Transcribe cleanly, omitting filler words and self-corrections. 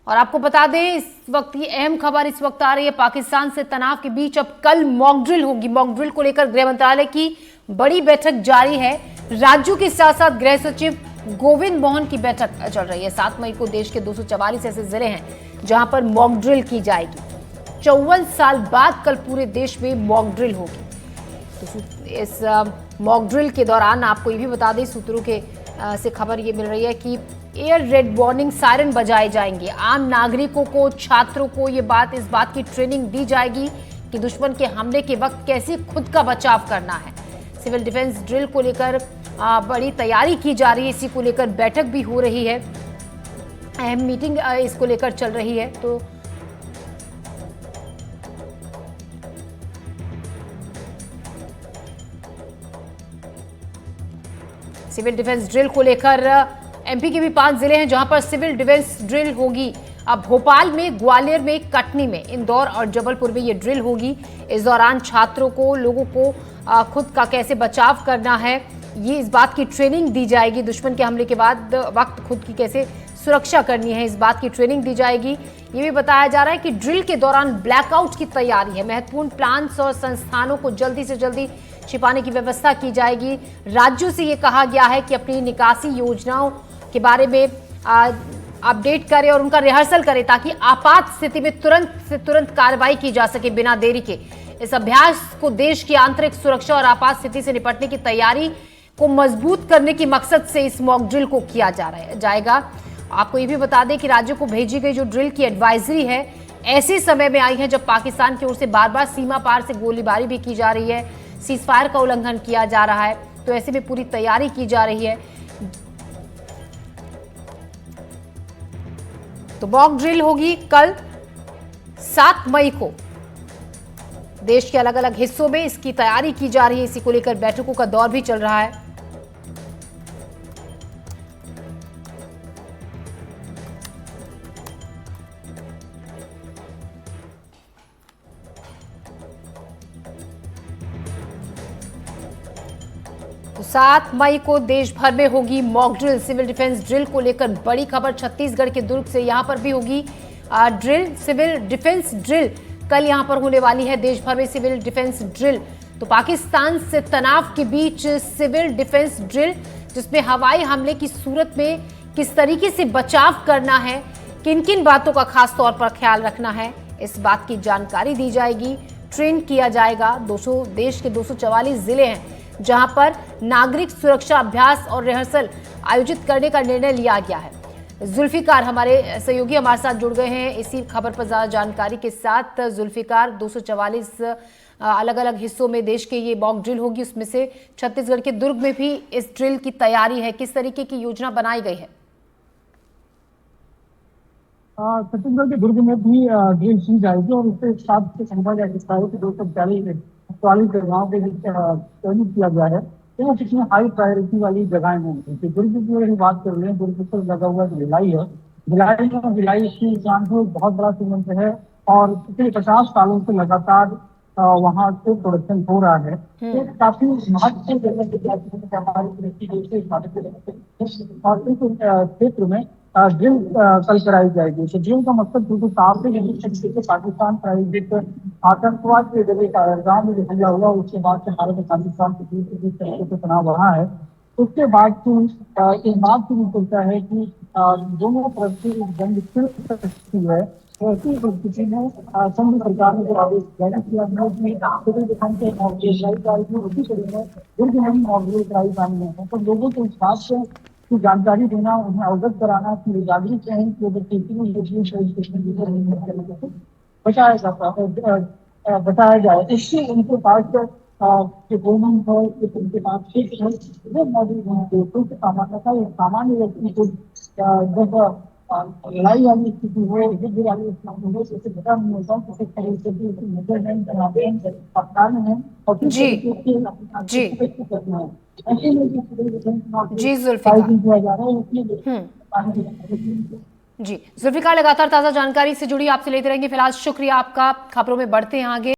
और आपको बता दें इस वक्त की अहम खबर इस वक्त आ रही है पाकिस्तान से तनाव के बीच अब कल मॉक ड्रिल होगी। मॉक ड्रिल को लेकर गृह मंत्रालय की बड़ी बैठक जारी है। राज्यों के साथ साथ गृह सचिव गोविंद मोहन की बैठक चल रही है। 7 मई को देश के 244 ऐसे जिले हैं जहां पर मॉक ड्रिल की जाएगी। 54 साल बाद कल पूरे देश में मॉक ड्रिल होगी। तो इस मॉक ड्रिल के दौरान आपको ये भी बता दें सूत्रों के से खबर ये मिल रही है कि एयर रेड वार्निंग सायरन बजाए जाएंगे। आम नागरिकों को, छात्रों को इस बात की ट्रेनिंग दी जाएगी कि दुश्मन के हमले के वक्त कैसे खुद का बचाव करना है। सिविल डिफेंस ड्रिल को लेकर बड़ी तैयारी की जा रही है। इसी को लेकर बैठक भी हो रही है, अहम मीटिंग इसको लेकर चल रही है। तो सिविल डिफेंस ड्रिल को लेकर एमपी के भी 5 जिले हैं जहां पर सिविल डिफेंस ड्रिल होगी। अब भोपाल में, ग्वालियर में, कटनी में, इंदौर और जबलपुर में ये ड्रिल होगी। इस दौरान छात्रों को, लोगों को खुद का कैसे बचाव करना है, ये इस बात की ट्रेनिंग दी जाएगी। दुश्मन के हमले के बाद वक्त खुद की कैसे सुरक्षा करनी है, इस बात की ट्रेनिंग दी जाएगी। ये भी बताया जा रहा है कि ड्रिल के दौरान ब्लैकआउट की तैयारी है। महत्वपूर्ण प्लान्स और संस्थानों को जल्दी से जल्दी छिपाने की व्यवस्था की जाएगी। राज्यों से ये कहा गया है कि अपनी निकासी योजनाओं के बारे में अपडेट करें और उनका रिहर्सल करें ताकि आपात स्थिति में तुरंत से तुरंत कार्रवाई की जा सके बिना देरी के। इस अभ्यास को देश की आंतरिक सुरक्षा और आपात स्थिति से निपटने की तैयारी को मजबूत करने की मकसद से इस मॉक ड्रिल को किया जाएगा। आपको ये भी बता दें कि राज्यों को भेजी गई जो ड्रिल की एडवाइजरी है ऐसे समय में आई है जब पाकिस्तान की ओर से बार बार सीमा पार से गोलीबारी भी की जा रही है, सीजफायर का उल्लंघन किया जा रहा है। तो ऐसे में पूरी तैयारी की जा रही है। तो मॉक ड्रिल होगी कल 7 मई को। देश के अलग अलग हिस्सों में इसकी तैयारी की जा रही है। इसी को लेकर बैठकों का दौर भी चल रहा है। तो 7 मई को देश भर में होगी mock drill. Civil defence drill को लेकर बड़ी खबर छत्तीसगढ़ के दुर्ग से, यहां पर भी होगी ड्रिल, सिविल डिफेंस ड्रिल कल यहां पर होने वाली है। देश भर में सिविल डिफेंस ड्रिल। तो पाकिस्तान से तनाव के बीच सिविल डिफेंस ड्रिल, जिसमें हवाई हमले की सूरत में किस तरीके से बचाव करना है, किन किन बातों का खास तौर पर ख्याल रखना है, इस बात की जानकारी दी जाएगी, ट्रेन किया जाएगा। देश के 244 जिले हैं जहां पर नागरिक सुरक्षा अभ्यास और रिहर्सल आयोजित करने का निर्णय लिया गया है। जुल्फिकार हमारे सहयोगी हमारे साथ जुड़ गए हैं इसी खबर पर ज्यादा जानकारी के साथ। जुल्फिकार, 244 अलग अलग हिस्सों में देश के ये मॉक ड्रिल होगी, उसमें से छत्तीसगढ़ के दुर्ग में भी इस ड्रिल की तैयारी है। किस तरीके की योजना बनाई गई है? छत्तीसगढ़ के दुर्ग में भी ड्रिल की जाएगी और उसके साथ से समझा जा सकता है कि 240 जगहों पे चयनित किया गया है। तो कितनी हाई प्रायोरिटी वाली जगहें हैं। तो दुर्ग की अगर बात कर रहे हैं, दुर्ग पर लगा हुआ जो भिलाई है, भिलाई की जान को बहुत बड़ा सीमेंट है और पिछले 50 सालों से लगातार वहाँ से प्रोडक्शन हो रहा है। तो काफी महत्वपूर्ण जगह और इस क्षेत्र में ड्रिल कल कराई जाएगी। तो ड्रिल का मकसद बिल्कुल साफ है। पाकिस्तान प्रायोजित आतंकवाद के जरिए गाँव में जो हमला हुआ उसके बाद से भारत और पाकिस्तान के बीच जिस तरीके से तनाव बढ़ा है, उसके बाद इस बात की भी चर्चा है कि दोनों तरफ से जंग फिर सकती है। तो ऐसी परिस्थिति में संघ सरकार ने जो आदेश जारी किया है उसी तरीके दुर्ग में मॉक कराई जानी है। तो लोगों को इस बात से की जानकारी देना, उन्हें अवगत कराना कि जागरूक रहें कि बताया जाए। इससे उनके पास जो गवर्नमेंट है, उनके पास वो मौजूद होंगे। तो सामान्य व्यक्ति को जब लड़ाई वाली स्थिति हो, युद्ध वाली स्थिति हो, जैसे बता नहीं होता किसी तरह से भी मेजरमेंट बनाते हैं, अपनाने हैं और किस तरीके से करना है। ऐसे में जी जुल्फिकार, जी जुल्फिकार लगातार ताजा जानकारी से जुड़ी आपसे लेते रहेंगे। फिलहाल शुक्रिया आपका। खबरों में बढ़ते हैं आगे।